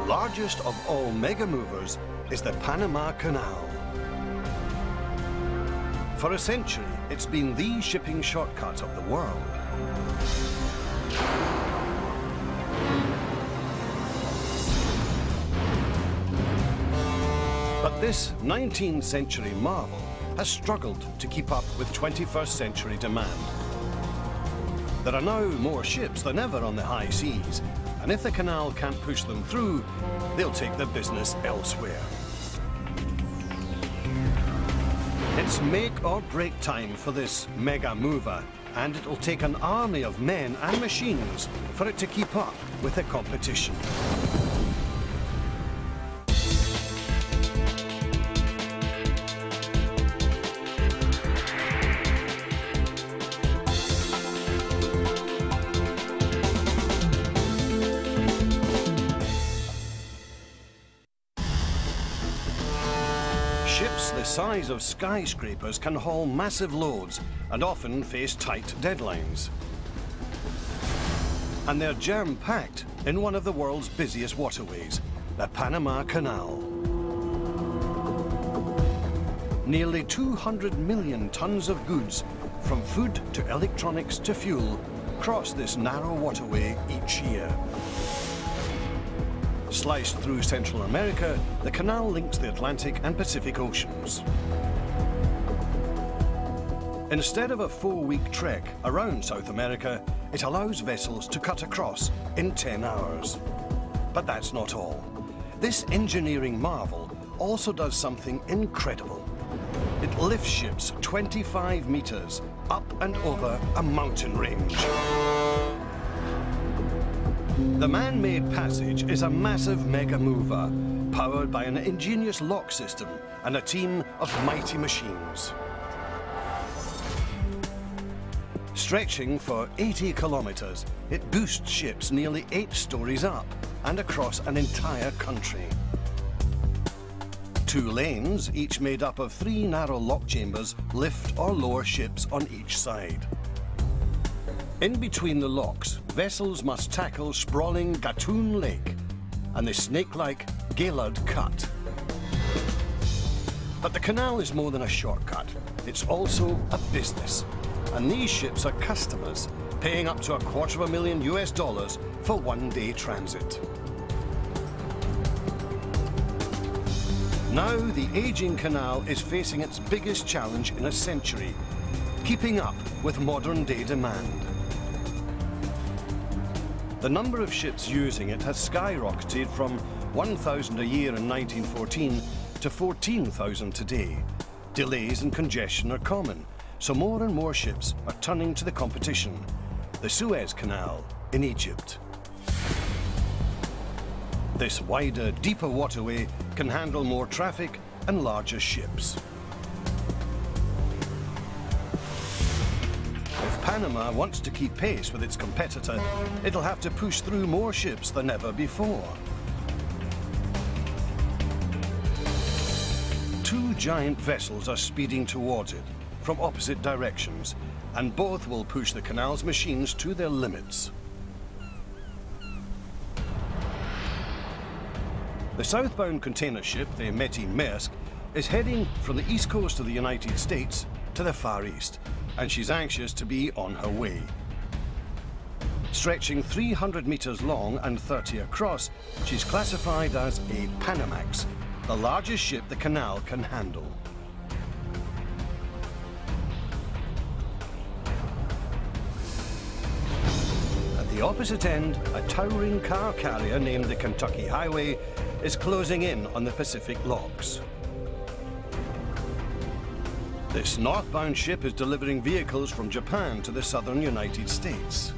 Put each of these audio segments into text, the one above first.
largest of all mega movers is the Panama Canal. For a century, it's been the shipping shortcut of the world. But this 19th century marvel has struggled to keep up with 21st century demand. There are now more ships than ever on the high seas, and if the canal can't push them through, they'll take their business elsewhere. It's make or break time for this mega mover, and it'll take an army of men and machines for it to keep up with the competition. Ships the size of skyscrapers can haul massive loads and often face tight deadlines. And they're jam-packed in one of the world's busiest waterways, the Panama Canal. Nearly 200 million tons of goods, from food to electronics to fuel, cross this narrow waterway each year. Sliced through Central America, the canal links the Atlantic and Pacific Oceans. Instead of a 4-week trek around South America, it allows vessels to cut across in 10 hours. But that's not all. This engineering marvel also does something incredible. It lifts ships 25 meters up and over a mountain range. The man-made passage is a massive mega mover, powered by an ingenious lock system and a team of mighty machines. Stretching for 80 kilometers, it boosts ships nearly 8 stories up and across an entire country. 2 lanes, each made up of 3 narrow lock chambers, lift or lower ships on each side. In between the locks, vessels must tackle sprawling Gatun Lake and the snake-like Gaylord Cut. But the canal is more than a shortcut. It's also a business. And these ships are customers, paying up to $250,000 US for one-day transit. Now the aging canal is facing its biggest challenge in a century, keeping up with modern-day demand. The number of ships using it has skyrocketed from 1,000 a year in 1914 to 14,000 today. Delays and congestion are common, so more and more ships are turning to the competition, the Suez Canal in Egypt. This wider, deeper waterway can handle more traffic and larger ships. If Panama wants to keep pace with its competitor, it'll have to push through more ships than ever before. 2 giant vessels are speeding towards it from opposite directions, and both will push the canal's machines to their limits. The southbound container ship, the Maersk, is heading from the east coast of the United States to the Far East, and she's anxious to be on her way. Stretching 300 meters long and 30 across, she's classified as a Panamax, the largest ship the canal can handle. At the opposite end, a towering car carrier named the Kentucky Highway is closing in on the Pacific locks. This northbound ship is delivering vehicles from Japan to the southern United States.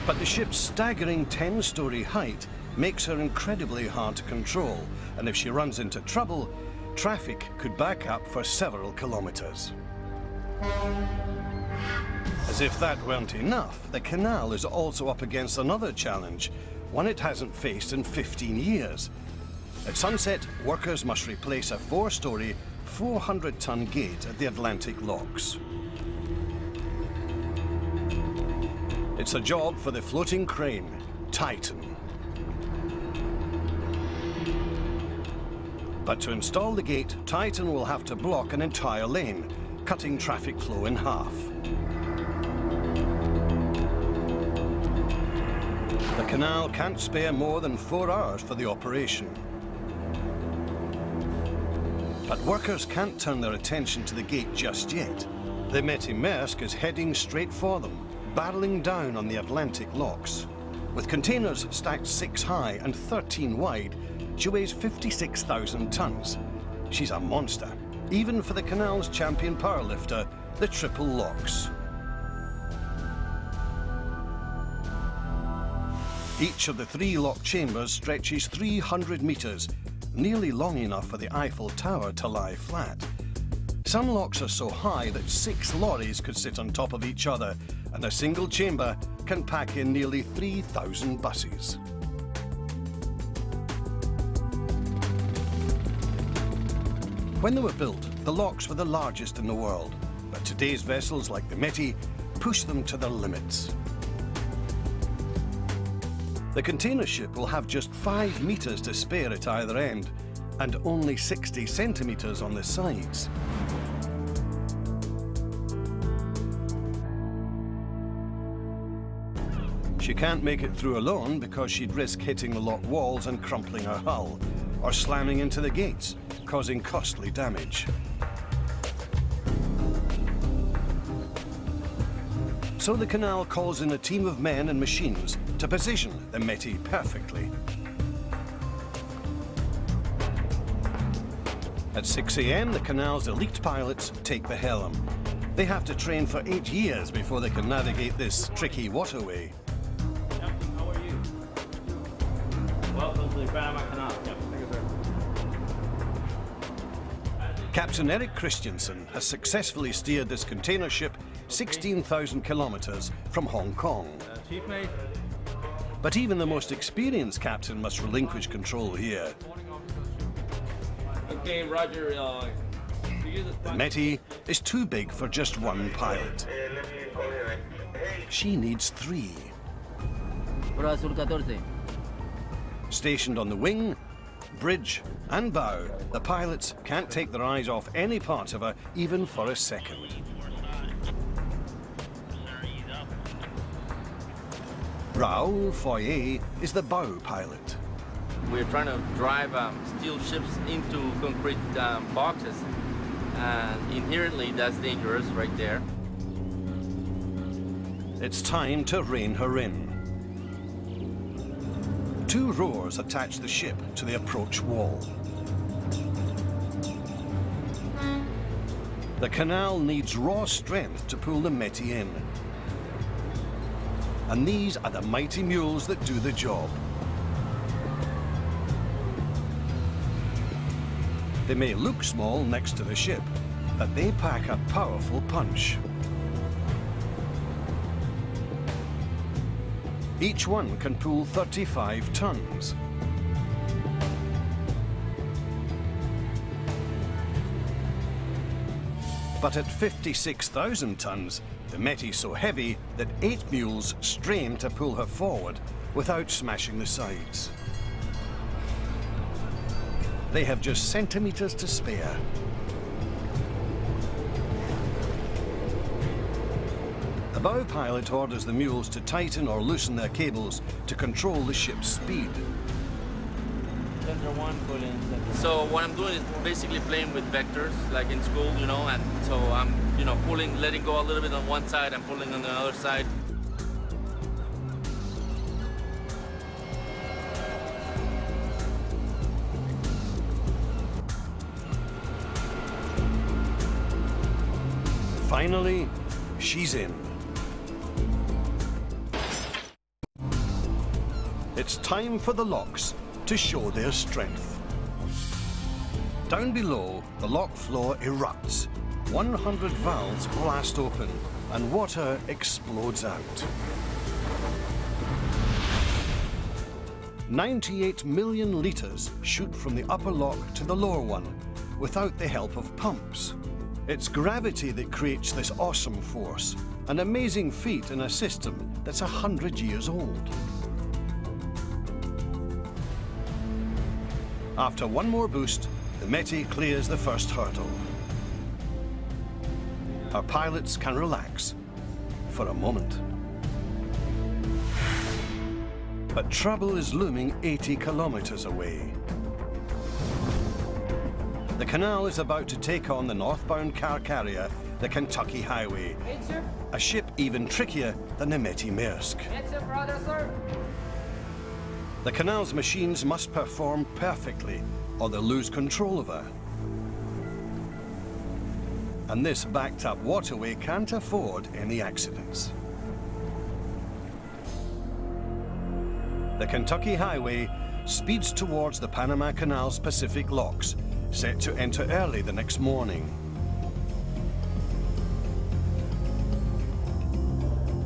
But the ship's staggering 10-story height makes her incredibly hard to control, and if she runs into trouble, traffic could back up for several kilometers. As if that weren't enough, the canal is also up against another challenge, one it hasn't faced in 15 years. At sunset, workers must replace a 4-story, 400-ton gate at the Atlantic locks. It's a job for the floating crane, Titan. But to install the gate, Titan will have to block an entire lane, cutting traffic flow in half. The canal can't spare more than 4 hours for the operation. But workers can't turn their attention to the gate just yet. The Metty Maersk is heading straight for them, barreling down on the Atlantic locks. With containers stacked 6 high and 13 wide, she weighs 56,000 tons. She's a monster, even for the canal's champion powerlifter, the Triple Locks. Each of the 3 lock chambers stretches 300 meters, nearly long enough for the Eiffel Tower to lie flat. Some locks are so high that 6 lorries could sit on top of each other, and a single chamber can pack in nearly 3,000 buses. When they were built, the locks were the largest in the world, but today's vessels like the Metty push them to their limits. The container ship will have just 5 meters to spare at either end, and only 60 centimeters on the sides. She can't make it through alone because she'd risk hitting the lock walls and crumpling her hull, or slamming into the gates, causing costly damage. So the canal calls in a team of men and machines to position the Metty perfectly. At 6 a.m, the canal's elite pilots take the helm. They have to train for 8 years before they can navigate this tricky waterway. Captain, how are you? Welcome to the Panama Canal. Captain Eric Christensen has successfully steered this container ship 16,000 kilometers from Hong Kong. Chief mate. But even the most experienced captain must relinquish control here. Okay, Roger. The Metty is too big for just one pilot. She needs 3. Stationed on the wing, bridge and bow, the pilots can't take their eyes off any part of her even for a second. Raoul Foyer is the bow pilot. We're trying to drive steel ships into concrete boxes, and inherently that's dangerous right there. It's time to rein her in. 2 rowers attach the ship to the approach wall. The canal needs raw strength to pull the Metty in. And these are the mighty mules that do the job. They may look small next to the ship, but they pack a powerful punch. Each one can pull 35 tons. But at 56,000 tons, the Metty's so heavy that 8 mules strain to pull her forward without smashing the sides. They have just centimeters to spare. The bow pilot orders the mules to tighten or loosen their cables to control the ship's speed. So what I'm doing is basically playing with vectors, like in school, you know, and so I'm, you know, pulling, letting go a little bit on one side and pulling on the other side. Finally, she's in. It's time for the locks to show their strength. Down below, the lock floor erupts. 100 valves blast open and water explodes out. 98 million litres shoot from the upper lock to the lower one without the help of pumps. It's gravity that creates this awesome force, an amazing feat in a system that's 100 years old. After one more boost, the Métis clears the first hurdle. Our pilots can relax for a moment. But trouble is looming 80 kilometers away. The canal is about to take on the northbound car carrier, the Kentucky Highway, a ship even trickier than the Métis Maersk. The canal's machines must perform perfectly or they'll lose control of her. And this backed-up waterway can't afford any accidents. The Kentucky Highway speeds towards the Panama Canal's Pacific locks, set to enter early the next morning.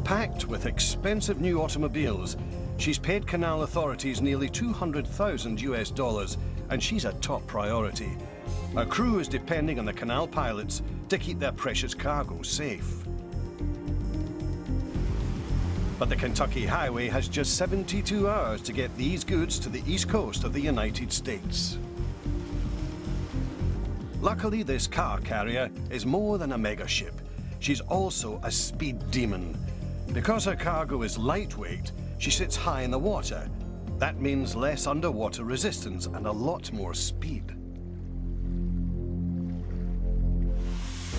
Packed with expensive new automobiles, she's paid canal authorities nearly $200,000 US, and she's a top priority. Her crew is depending on the canal pilots to keep their precious cargo safe. But the Kentucky Highway has just 72 hours to get these goods to the east coast of the United States. Luckily, this car carrier is more than a mega ship. She's also a speed demon. Because her cargo is lightweight, she sits high in the water. That means less underwater resistance and a lot more speed.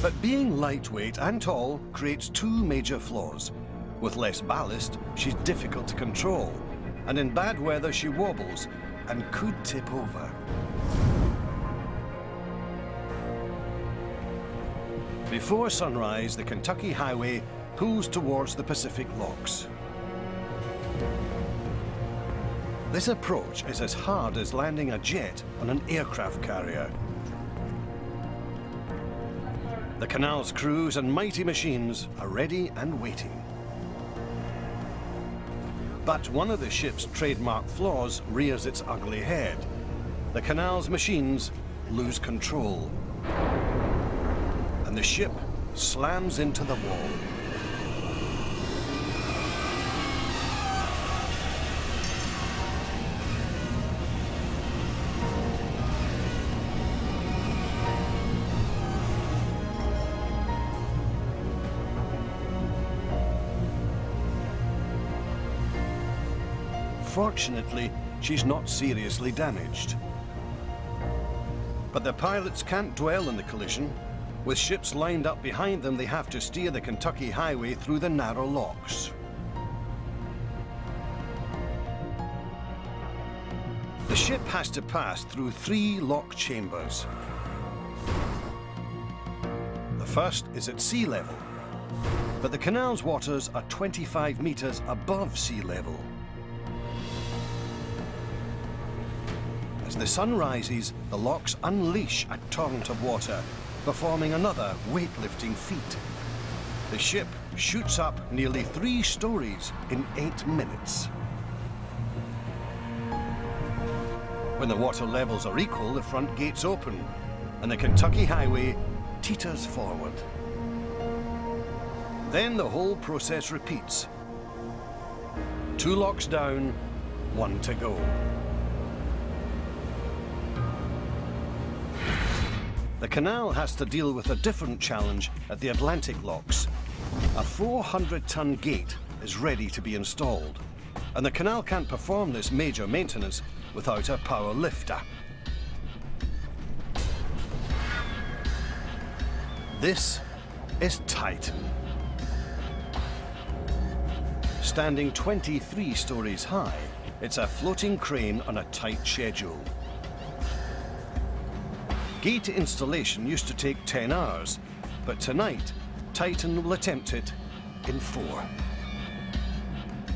But being lightweight and tall creates two major flaws. With less ballast, she's difficult to control, and in bad weather she wobbles and could tip over. Before sunrise, the Kentucky Highway pulls towards the Pacific locks. This approach is as hard as landing a jet on an aircraft carrier. The canal's crews and mighty machines are ready and waiting. But one of the ship's trademark flaws rears its ugly head. The canal's machines lose control, and the ship slams into the wall. Fortunately, she's not seriously damaged. But the pilots can't dwell on the collision. With ships lined up behind them, they have to steer the Kentucky Highway through the narrow locks. The ship has to pass through 3 lock chambers. The first is at sea level, but the canal's waters are 25 meters above sea level. As the sun rises, the locks unleash a torrent of water, performing another weightlifting feat. The ship shoots up nearly 3 stories in 8 minutes. When the water levels are equal, the front gates open, and the Kentucky Highway teeters forward. Then the whole process repeats. 2 locks down, 1 to go. The canal has to deal with a different challenge at the Atlantic locks. A 400-ton gate is ready to be installed, and the canal can't perform this major maintenance without a power lifter. This is Titan. Standing 23 stories high, it's a floating crane on a tight schedule. Gate installation used to take 10 hours, but tonight, Titan will attempt it in 4.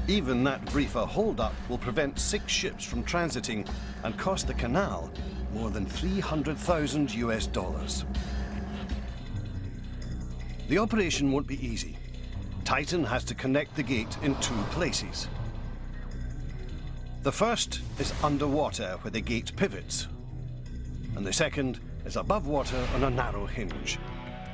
Even that briefer hold-up will prevent 6 ships from transiting and cost the canal more than $300,000 US. The operation won't be easy. Titan has to connect the gate in 2 places. The first is underwater where the gate pivots, and the second is above water on a narrow hinge.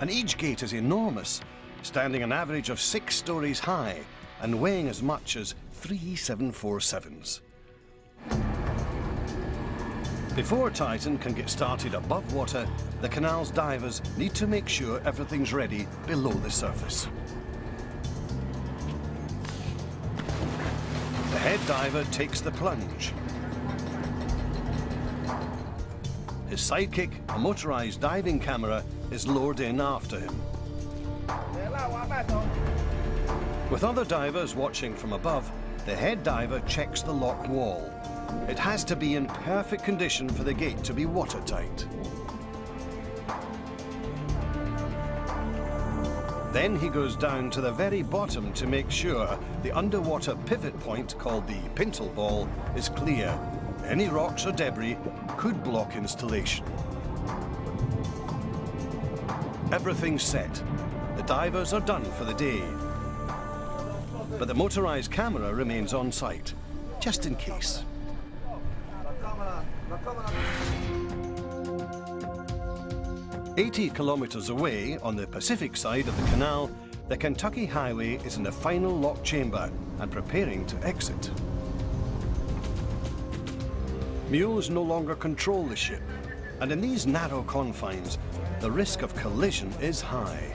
And each gate is enormous, standing an average of 6 stories high and weighing as much as 3 747s. Before Titan can get started above water, the canal's divers need to make sure everything's ready below the surface. The head diver takes the plunge. His sidekick, a motorized diving camera, is lowered in after him. With other divers watching from above, the head diver checks the lock wall. It has to be in perfect condition for the gate to be watertight. Then he goes down to the very bottom to make sure the underwater pivot point, called the pintle ball, is clear. Any rocks or debris could block installation. Everything's set. The divers are done for the day. But the motorized camera remains on site, just in case. "80 kilometers away, on the Pacific side of the canal, the Kentucky Highway is in the final lock chamber and preparing to exit. Mules no longer control the ship, and in these narrow confines, the risk of collision is high.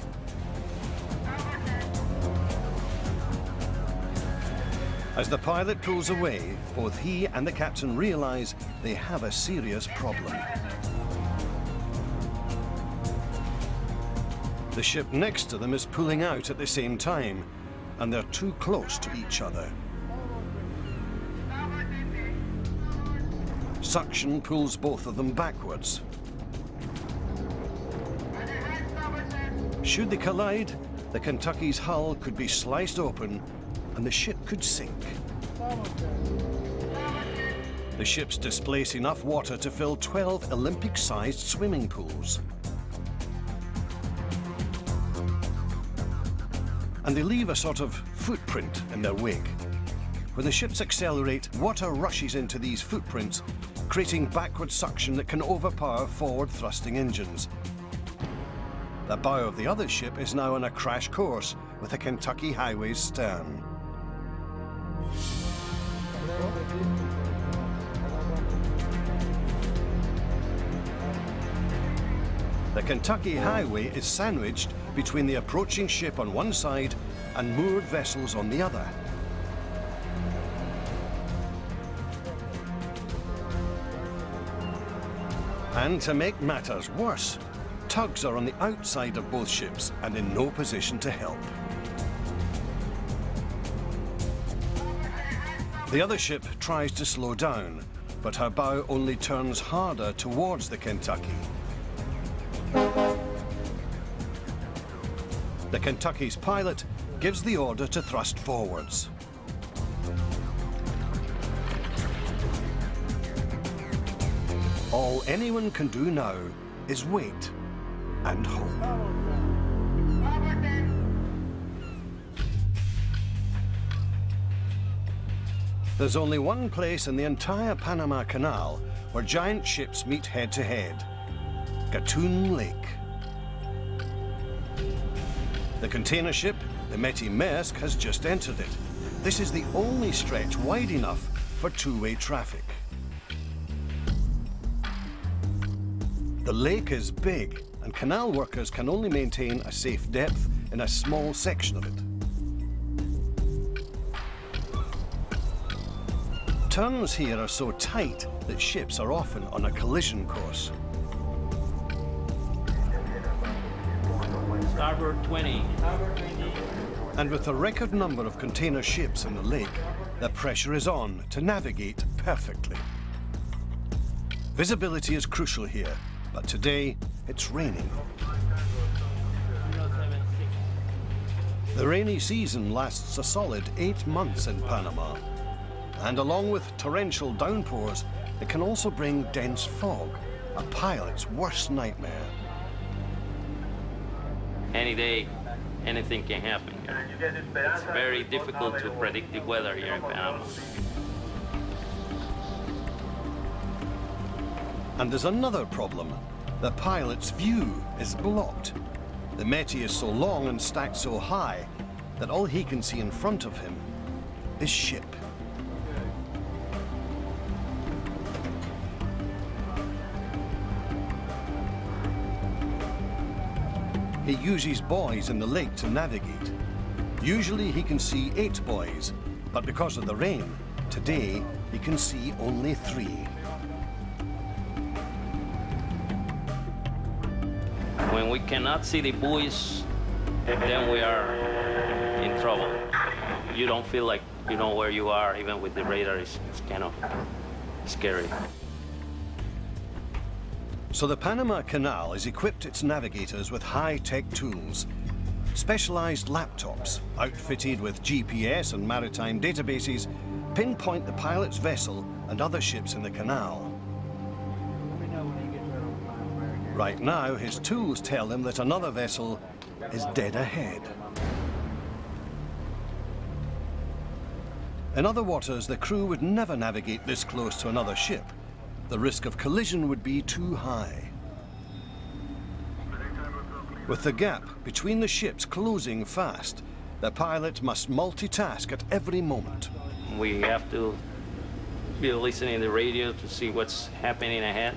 As the pilot pulls away, both he and the captain realize they have a serious problem. The ship next to them is pulling out at the same time, and they're too close to each other. Suction pulls both of them backwards. Should they collide, the Kentucky's hull could be sliced open and the ship could sink. The ships displace enough water to fill 12 Olympic-sized swimming pools. And they leave a sort of footprint in their wake. When the ships accelerate, water rushes into these footprints, creating backward suction that can overpower forward-thrusting engines. The bow of the other ship is now on a crash course with the Kentucky Highway's stern. The Kentucky Highway is sandwiched between the approaching ship on one side and moored vessels on the other. And to make matters worse, tugs are on the outside of both ships and in no position to help. The other ship tries to slow down, but her bow only turns harder towards the Kentucky. The Kentucky's pilot gives the order to thrust forwards. All anyone can do now is wait and hope. There's only one place in the entire Panama Canal where giant ships meet head-to-head: Gatun Lake. The container ship, the Métis Maersk, has just entered it. This is the only stretch wide enough for two-way traffic. The lake is big, and canal workers can only maintain a safe depth in a small section of it. Turns here are so tight that ships are often on a collision course. Starboard 20. And with the record number of container ships in the lake, the pressure is on to navigate perfectly. Visibility is crucial here, but today it's raining. The rainy season lasts a solid 8 months in Panama. And along with torrential downpours, it can also bring dense fog, a pilot's worst nightmare. Any day, anything can happen. It's very difficult to predict the weather here in Panama. And there's another problem. The pilot's view is blocked. The Métis is so long and stacked so high that all he can see in front of him is ship. he uses buoys in the lake to navigate. Usually he can see 8 buoys, but because of the rain, today he can see only 3. When we cannot see the buoys, then we are in trouble. You don't feel like you know where you are, even with the radar. It's kind of scary. So the Panama Canal has equipped its navigators with high-tech tools. Specialized laptops, outfitted with GPS and maritime databases, pinpoint the pilot's vessel and other ships in the canal. Right now, his tools tell him that another vessel is dead ahead. In other waters, the crew would never navigate this close to another ship. The risk of collision would be too high. With the gap between the ships closing fast, the pilot must multitask at every moment. We have to be listening to the radio to see what's happening ahead.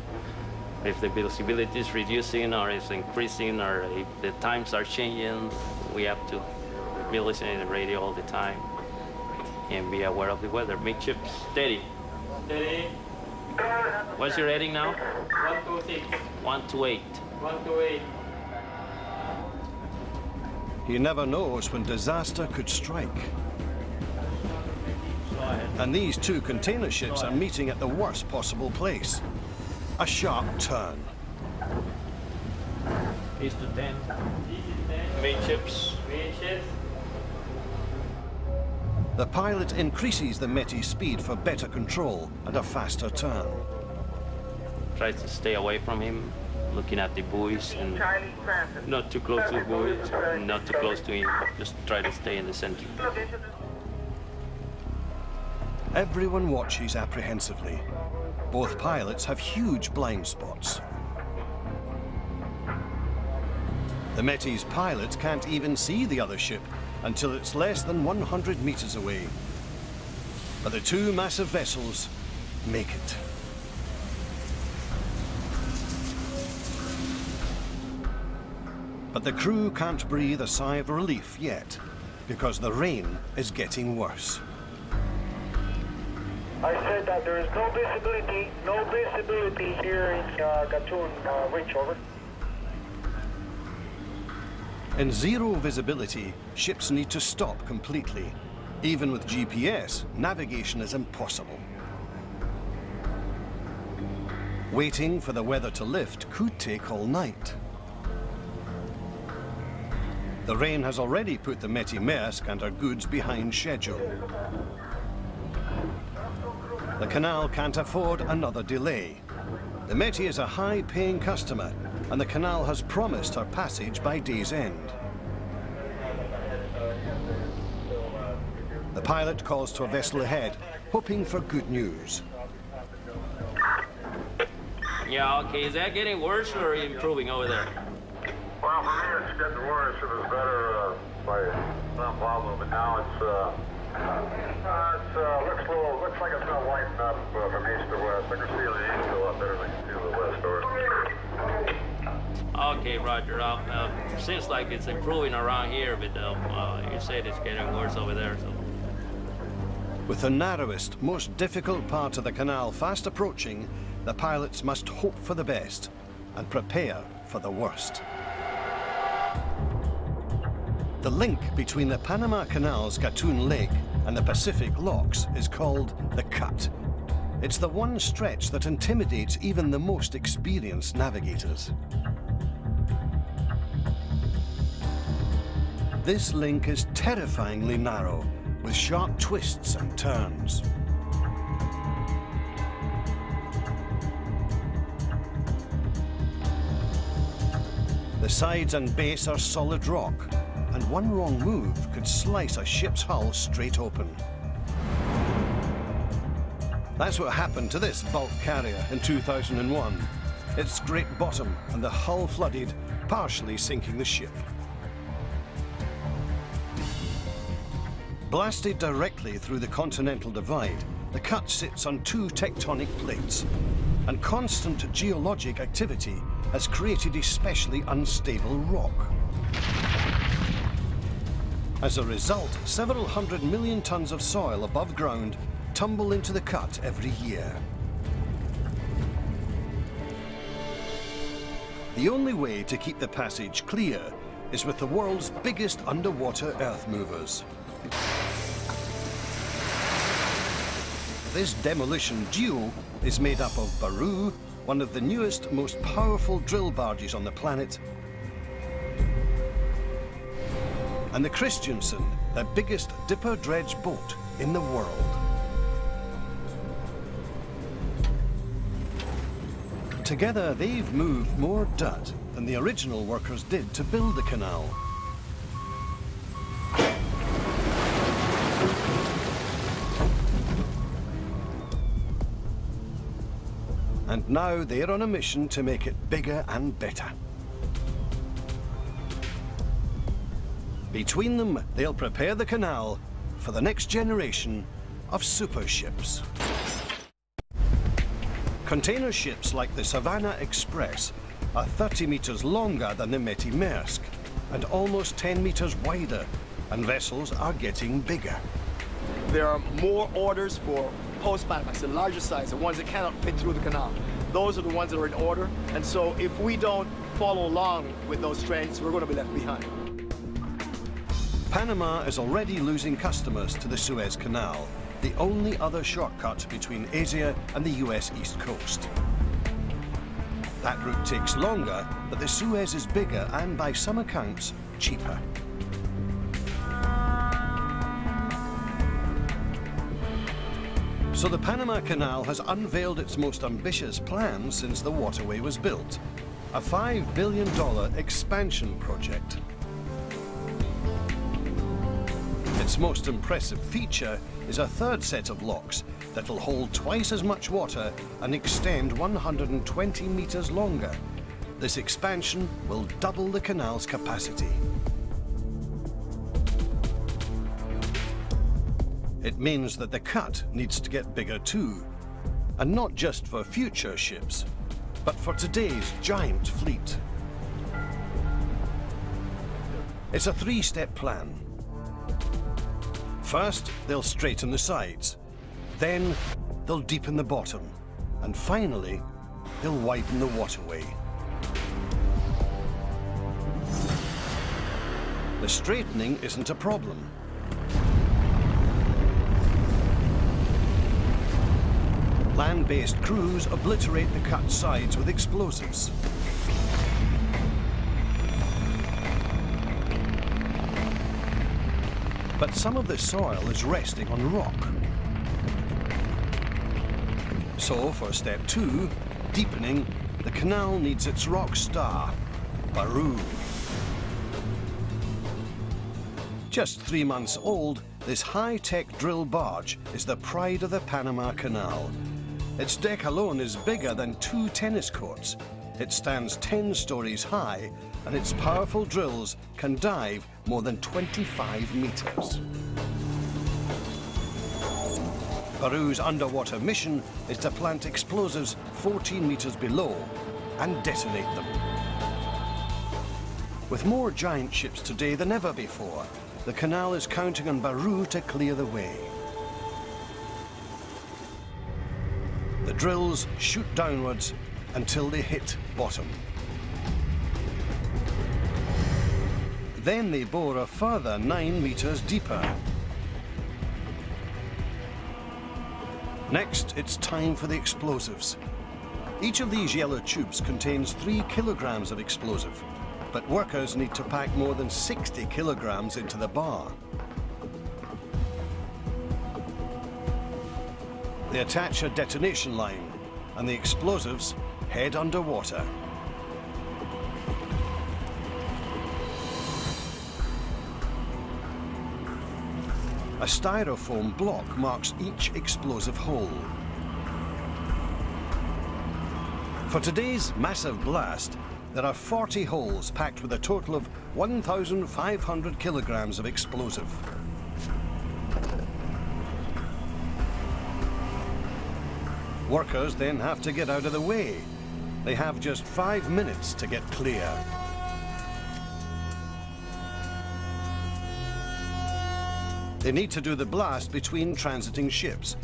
If the visibility is reducing or is increasing or if the times are changing, we have to be listening to the radio all the time and be aware of the weather. Midship, steady. Steady. What's your heading now? 126. 128. 128. He never knows when disaster could strike. And these 2 container ships are meeting at the worst possible place. A sharp turn. East to 10. Midships. Midships. The pilot increases the Metis speed for better control and a faster turn. Tries to stay away from him, looking at the buoys and not too close to the buoys, not too close to him, just try to stay in the center. Everyone watches apprehensively. Both pilots have huge blind spots. The Metis pilot can't even see the other ship until it's less than 100 meters away. But the 2 massive vessels make it. But the crew can't breathe a sigh of relief yet, because the rain is getting worse. I said that there is no visibility here in Gatun Reach, over. In zero visibility, ships need to stop completely. Even with GPS, navigation is impossible. Waiting for the weather to lift could take all night. The rain has already put the Métis Maersk and her goods behind schedule. The canal can't afford another delay. The Métis is a high-paying customer, and the canal has promised her passage by day's end. The pilot calls to a vessel ahead, hoping for good news. Yeah, okay, is that getting worse or improving over there? Well, for me it's getting worse. It was better by some problem, but now looks like it's gonna lighten up from east to west. I can see the east a lot better than I can see the west over. Okay, Roger. Seems like it's improving around here, but you said it's getting worse over there. So. With the narrowest, most difficult part of the canal fast approaching, the pilots must hope for the best and prepare for the worst. The link between the Panama Canal's Gatun Lake and the Pacific locks is called the Cut. It's the one stretch that intimidates even the most experienced navigators. This link is terrifyingly narrow, with sharp twists and turns. The sides and base are solid rock, and one wrong move could slice a ship's hull straight open. That's what happened to this bulk carrier in 2001. It scraped bottom and the hull flooded, partially sinking the ship. Blasted directly through the continental divide, the Cut sits on 2 tectonic plates, and constant geologic activity has created especially unstable rock. As a result, several 100 million tons of soil above ground tumble into the cut every year. The only way to keep the passage clear is with the world's biggest underwater earth movers. This demolition duo is made up of Baru, one of the newest, most powerful drill barges on the planet, and the Christiansen, the biggest dipper dredge boat in the world. Together, they've moved more dirt than the original workers did to build the canal. And now they're on a mission to make it bigger and better. Between them, they'll prepare the canal for the next generation of super ships. Container ships like the Savannah Express are 30 meters longer than the Métis Maersk and almost 10 meters wider, and vessels are getting bigger. There are more orders for post-Panamax, the larger size, the ones that cannot fit through the canal. Those are the ones that are in order, and so if we don't follow along with those trends, we're going to be left behind. Panama is already losing customers to the Suez Canal, the only other shortcut between Asia and the US East Coast. That route takes longer, but the Suez is bigger and, by some accounts, cheaper. So the Panama Canal has unveiled its most ambitious plan since the waterway was built, a $5 billion expansion project. Its most impressive feature is a third set of locks that will hold twice as much water and extend 120 meters longer. This expansion will double the canal's capacity. It means that the cut needs to get bigger too, and not just for future ships, but for today's giant fleet. It's a three-step plan. First, they'll straighten the sides. Then, they'll deepen the bottom. And finally, they'll widen the waterway. The straightening isn't a problem. Land-based crews obliterate the cut sides with explosives. But some of the soil is resting on rock. So for step 2, deepening, the canal needs its rock star, Baru. Just 3 months old, this high-tech drill barge is the pride of the Panama Canal. Its deck alone is bigger than 2 tennis courts. It stands 10 stories high, and its powerful drills can dive more than 25 meters. Baru's underwater mission is to plant explosives 14 meters below and detonate them. With more giant ships today than ever before, the canal is counting on Baru to clear the way. The drills shoot downwards until they hit bottom. Then they bore a further 9 meters deeper. Next, it's time for the explosives. Each of these yellow tubes contains 3 kilograms of explosive, but workers need to pack more than 60 kilograms into the bar. They attach a detonation line, and the explosives head underwater. A styrofoam block marks each explosive hole. For today's massive blast, there are 40 holes packed with a total of 1,500 kilograms of explosive. Workers then have to get out of the way. They have just 5 minutes to get clear. They need to do the blast between transiting ships.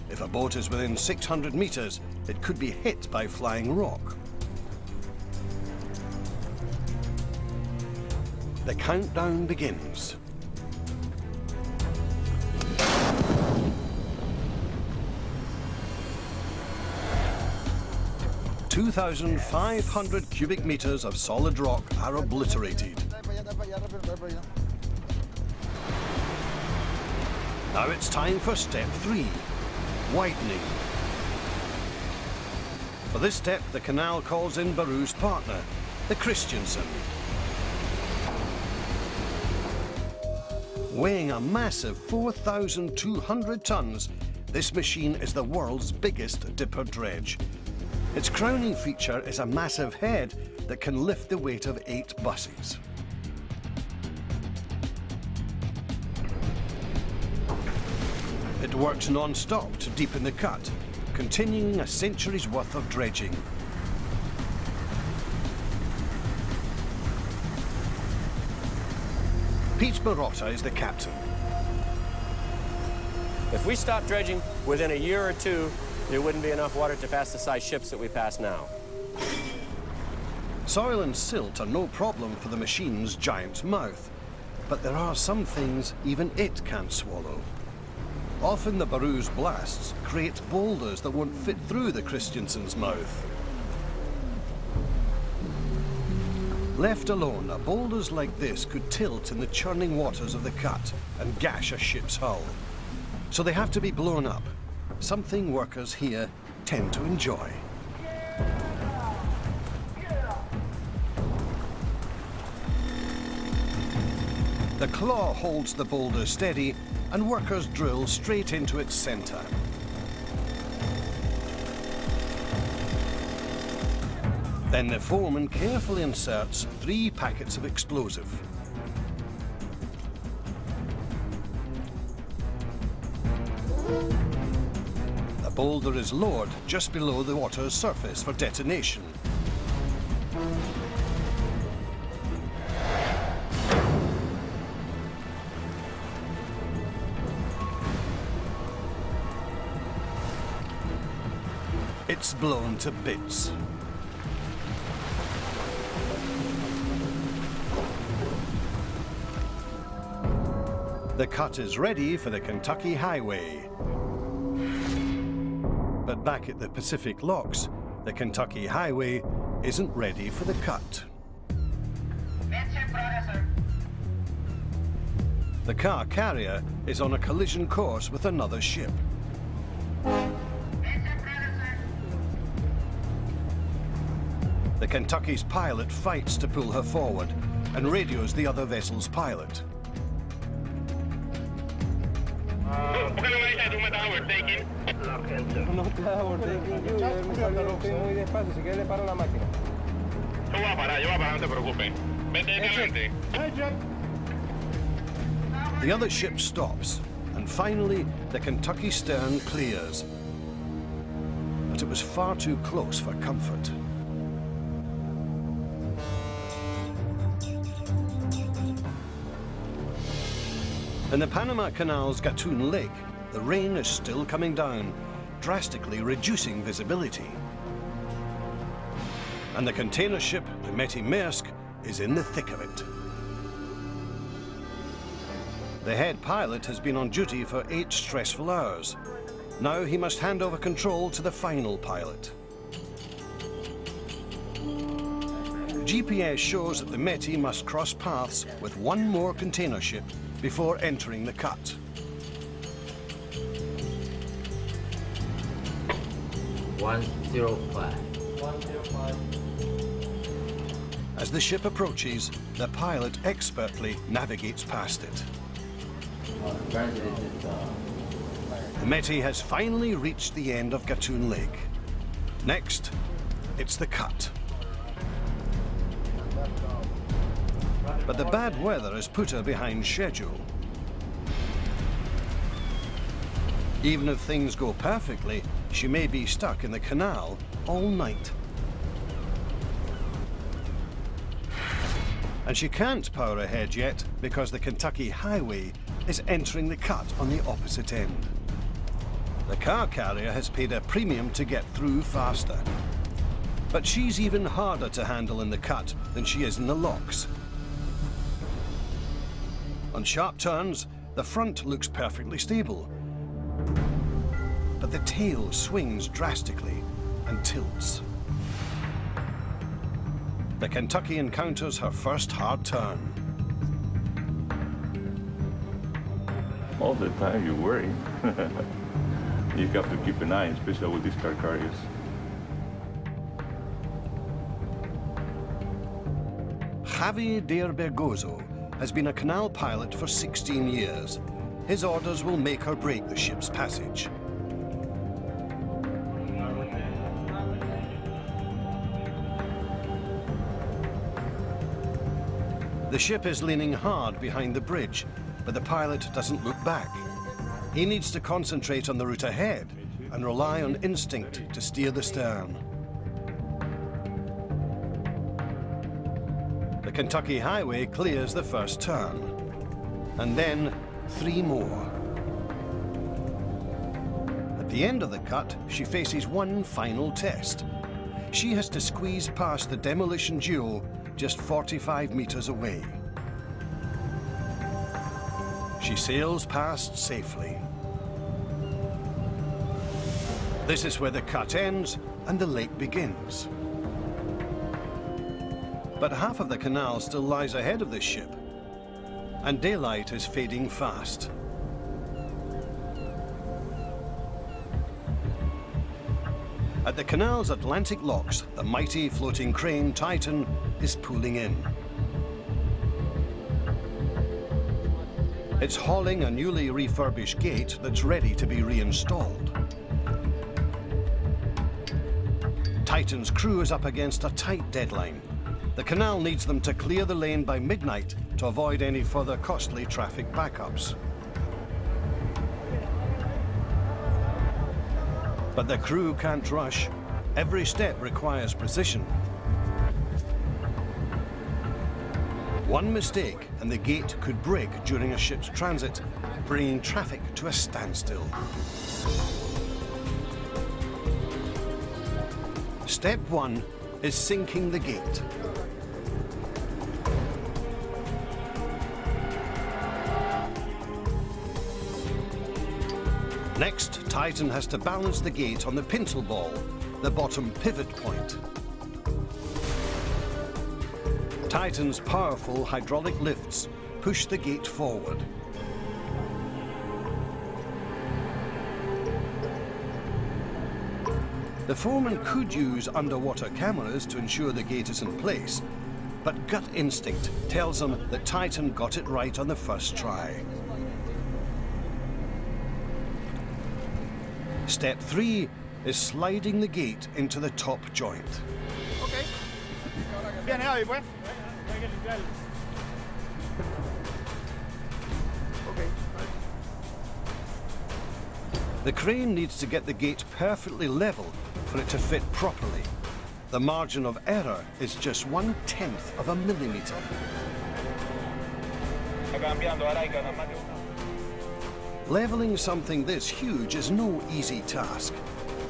If a boat is within 600 meters, it could be hit by flying rock. The countdown begins. 2,500 cubic meters of solid rock are obliterated. Now it's time for step 3, widening. For this step, the canal calls in Baru's partner, the Christensen. Weighing a massive 4,200 tons, this machine is the world's biggest dipper dredge. Its crowning feature is a massive head that can lift the weight of 8 buses. It works non-stop to deepen the cut, continuing a century's worth of dredging. Pete Marotta is the captain. If we stopped dredging within a year or two, there wouldn't be enough water to pass the size ships that we pass now. Soil and silt are no problem for the machine's giant mouth, but there are some things even it can't swallow. Often the Baru's blasts create boulders that won't fit through the Christensen's mouth. Left alone, boulders like this could tilt in the churning waters of the cut and gash a ship's hull. So they have to be blown up, something workers here tend to enjoy. The claw holds the boulder steady and workers drill straight into its center. Then the foreman carefully inserts 3 packets of explosive. The boulder is lowered just below the water's surface for detonation. It's blown to bits. The cut is ready for the Kentucky Highway. But back at the Pacific Locks, the Kentucky Highway isn't ready for the cut. The car carrier is on a collision course with another ship. The Kentucky's pilot fights to pull her forward and radios the other vessel's pilot. The other ship stops, and finally the Kentucky stern clears. But it was far too close for comfort. In the Panama Canal's Gatun Lake, the rain is still coming down, drastically reducing visibility. And the container ship, the Metty Maersk, is in the thick of it. The head pilot has been on duty for 8 stressful hours. Now he must hand over control to the final pilot. GPS shows that the Metty must cross paths with 1 more container ship before entering the cut. As the ship approaches, the pilot expertly navigates past it. The Metty has finally reached the end of Gatun Lake. Next, it's the cut. But the bad weather has put her behind schedule. Even if things go perfectly, she may be stuck in the canal all night. And she can't power ahead yet because the Kentucky Highway is entering the cut on the opposite end. The car carrier has paid a premium to get through faster. But she's even harder to handle in the cut than she is in the locks. On sharp turns, the front looks perfectly stable, but the tail swings drastically and tilts. The Kentucky encounters her first hard turn. All the time you worry. You have to keep an eye, especially with these car carriers. Javi Bergozo has been a canal pilot for 16 years. His orders will make or break the ship's passage. The ship is leaning hard behind the bridge, but the pilot doesn't look back. He needs to concentrate on the route ahead and rely on instinct to steer the stern. The Kentucky Highway clears the first turn, and then 3 more. At the end of the cut, she faces one final test. She has to squeeze past the demolition duo just 45 meters away. She sails past safely. This is where the cut ends and the lake begins. But half of the canal still lies ahead of this ship, and daylight is fading fast. At the canal's Atlantic locks, the mighty floating crane Titan is pulling in. It's hauling a newly refurbished gate that's ready to be reinstalled. Titan's crew is up against a tight deadline. The canal needs them to clear the lane by midnight to avoid any further costly traffic backups. But the crew can't rush. Every step requires precision. One mistake and the gate could break during a ship's transit, bringing traffic to a standstill. Step 1 is sinking the gate. Next, Titan has to balance the gate on the pintle ball, the bottom pivot point. Titan's powerful hydraulic lifts push the gate forward. The foreman could use underwater cameras to ensure the gate is in place, but gut instinct tells him that Titan got it right on the first try. Step 3 is sliding the gate into the top joint. Okay. Viene ahí, pues. Okay. The crane needs to get the gate perfectly level for it to fit properly. The margin of error is just 1/10 of a millimeter. Leveling something this huge is no easy task.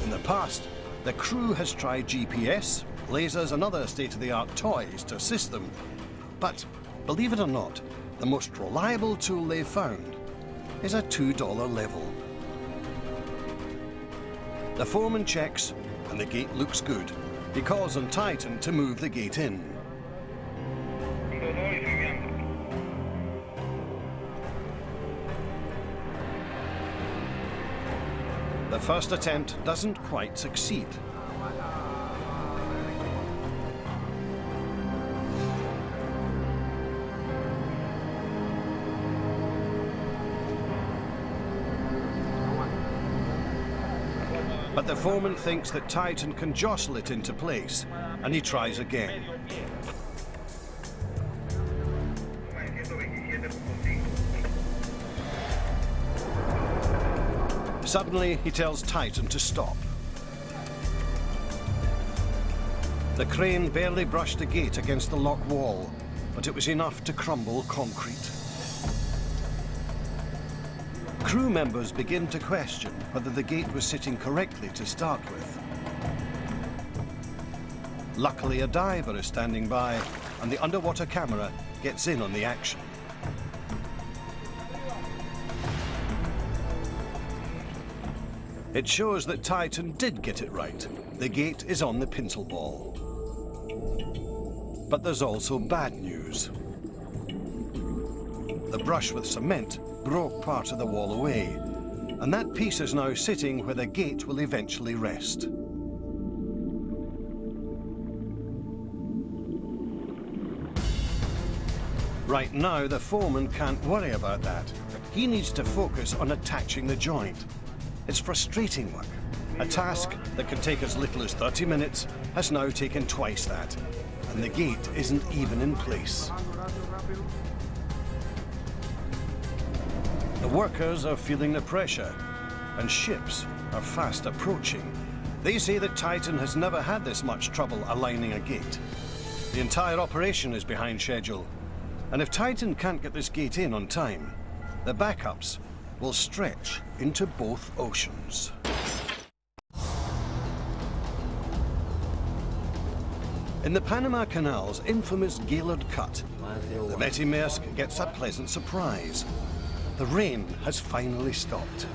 In the past, the crew has tried GPS, lasers and other state-of-the-art toys to assist them. But believe it or not, the most reliable tool they've found is a $2 level. The foreman checks and the gate looks good. He calls on Titan to move the gate in. The first attempt doesn't quite succeed. But the foreman thinks that Titan can jostle it into place, and he tries again. Suddenly, he tells Titan to stop. The crane barely brushed the gate against the lock wall, but it was enough to crumble concrete. crew members begin to question whether the gate was sitting correctly to start with. Luckily, a diver is standing by, and the underwater camera gets in on the action. It shows that Titan did get it right. The gate is on the pintle ball. But there's also bad news. The brush with cement broke part of the wall away, and that piece is now sitting where the gate will eventually rest. Right now, the foreman can't worry about that. He needs to focus on attaching the joint. It's frustrating work. A task that can take as little as 30 minutes has now taken twice that, and the gate isn't even in place. The workers are feeling the pressure, and ships are fast approaching. They say that Titan has never had this much trouble aligning a gate. The entire operation is behind schedule, and if Titan can't get this gate in on time, the backups will stretch into both oceans. In the Panama Canal's infamous Gaylord Cut, the Metty Maersk gets a pleasant surprise. The rain has finally stopped.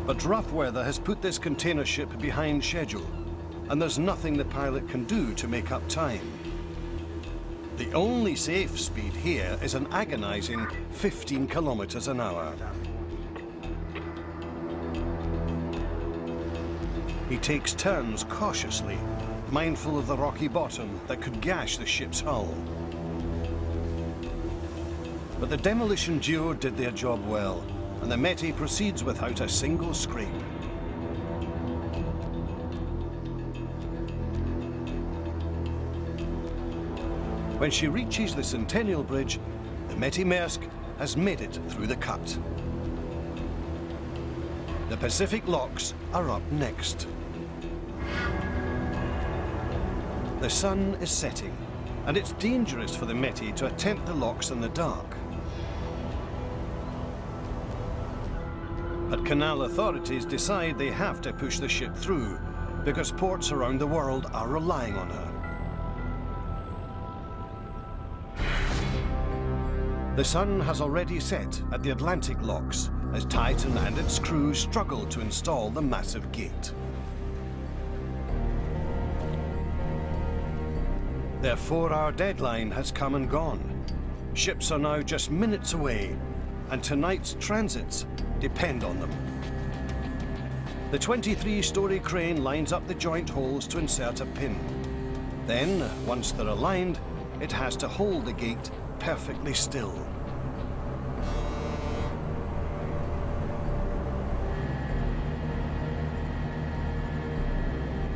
But rough weather has put this container ship behind schedule, and there's nothing the pilot can do to make up time. The only safe speed here is an agonizing 15 kilometers an hour. He takes turns cautiously, mindful of the rocky bottom that could gash the ship's hull. But the demolition duo did their job well, and the Metty proceeds without a single scrape. When she reaches the Centennial Bridge, the Metty Maersk has made it through the cut. The Pacific locks are up next. The sun is setting, and it's dangerous for the Metty to attempt the locks in the dark. But canal authorities decide they have to push the ship through because ports around the world are relying on her. The sun has already set at the Atlantic locks as Titan and its crew struggle to install the massive gate. Their 4-hour deadline has come and gone. Ships are now just minutes away, and tonight's transits depend on them. The 23-story crane lines up the joint holes to insert a pin. Then, once they're aligned, it has to hold the gate perfectly still.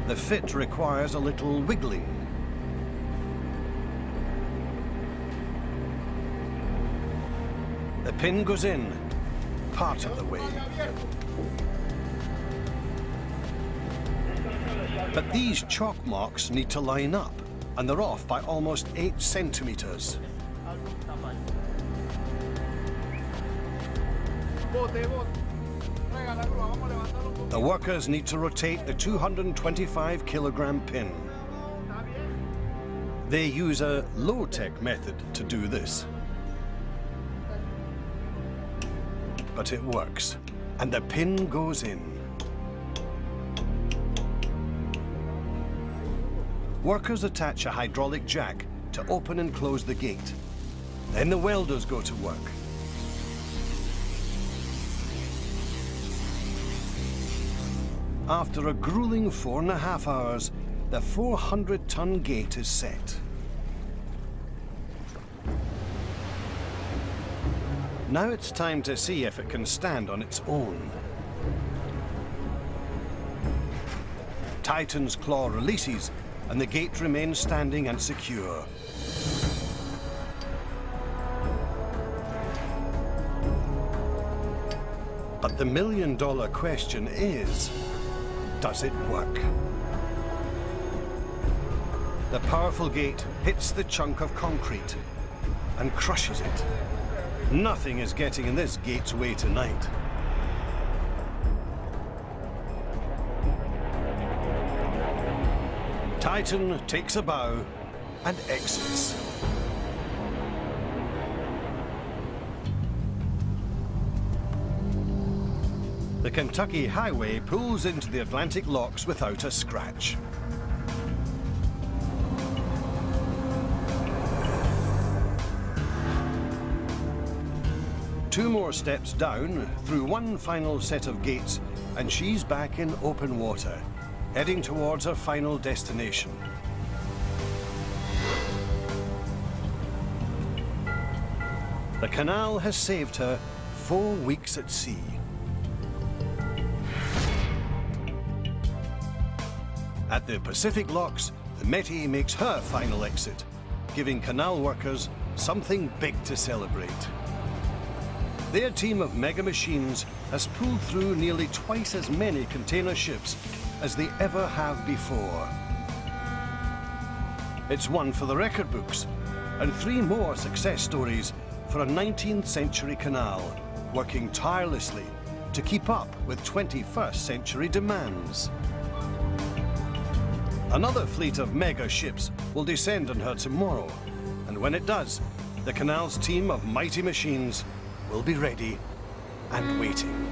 The fit requires a little wiggling. The pin goes in, part of the way. But these chalk marks need to line up, and they're off by almost 8 centimeters. The workers need to rotate the 225-kilogram pin. They use a low-tech method to do this. But it works, and the pin goes in. Workers attach a hydraulic jack to open and close the gate. Then the welders go to work. After a grueling 4.5 hours, the 400-ton gate is set. Now it's time to see if it can stand on its own. Titan's claw releases, and the gate remains standing and secure. But the million-dollar question is, does it work? The powerful gate hits the chunk of concrete and crushes it. Nothing is getting in this gate's way tonight. Titan takes a bow and exits. The Kentucky Highway pulls into the Atlantic locks without a scratch. Two more steps down, through one final set of gates, and she's back in open water, heading towards her final destination. The canal has saved her 4 weeks at sea. At the Pacific locks, the Métis makes her final exit, giving canal workers something big to celebrate. Their team of mega machines has pulled through nearly twice as many container ships as they ever have before. It's one for the record books, and 3 more success stories for a 19th century canal, working tirelessly to keep up with 21st century demands. Another fleet of mega ships will descend on her tomorrow, and when it does, the canal's team of mighty machines will be ready and waiting.